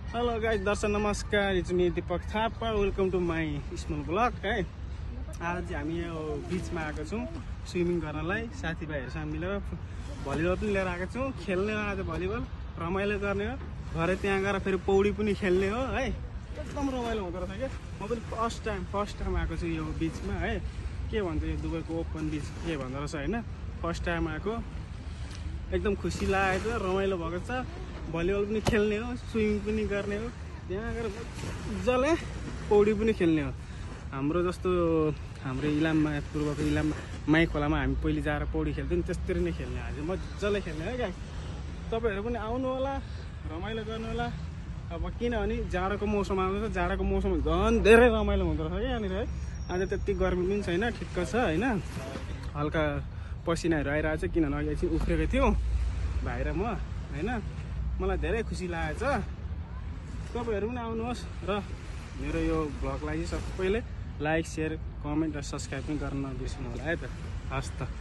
Hello guys, दर्शक नमस्कार। It's me Deepak Thapa. Welcome to my small blog है। आज चाहिँ हामी यो बिचमा आएको छौँ स्विमिङ गर्नलाई। साथीभाइहरूसँग मिलेर भलिबल पनि लिएर आएको छौँ। खेल्ने हो आज भलिबल, रमाइलो गर्ने हो। भरे त्यहाँ गएर फेरि पौडी पनि खेल्ने हो है। एकदम रमाइलो हुँदो रहेछ क्या। म पनि फर्स्ट टाइम आएको छु यो बिचमा है। के भन्छ यो दुबईको ओपन बिच के भन्दो रहेछ होइन। फर्स्ट टाइम आएको, एकदम खुसी लागेको छ, रमाइलो भएको छ। भलिबल पनि खेल्ने हो, स्विमिङ पनि गर्ने हो, त्यहाँ गएर मजाले पौडी पनि खेल्ने हो। हाम्रो जस्तो हाम्रो इलाममा पूर्वको इलाम माई खोलामा हामी पहिले जाएर पौडी खेल्थ्यौँ, त्यसरी नै खेल्ने। आज मजाले खेल्ने है गाइस। तपाईँहरू पनि आउनु होला, रमाइलो गर्नु होला। अब किनभने जाडोको मौसम आउँदैछ, जाडोको मौसम झन् धेरै रमाइलो हुँदो रहेछ क्या यहाँनिर है। आज त्यति गर्मी पनि छैन, ठिक्क छ होइन। हल्का पसिनाहरू आइरहेको छ किनभने अघि एकछिन उफ्रेको थियो भाइ र म होइन। मलाई धेरै खुसी लागेको छ। तपाईँहरू पनि आउनुहोस् र मेरो यो भ्लगलाई चाहिँ सबैले लाइक, सेयर, कमेन्ट र सब्सक्राइब पनि गर्न नबिर्सनु होला है त। हस् त।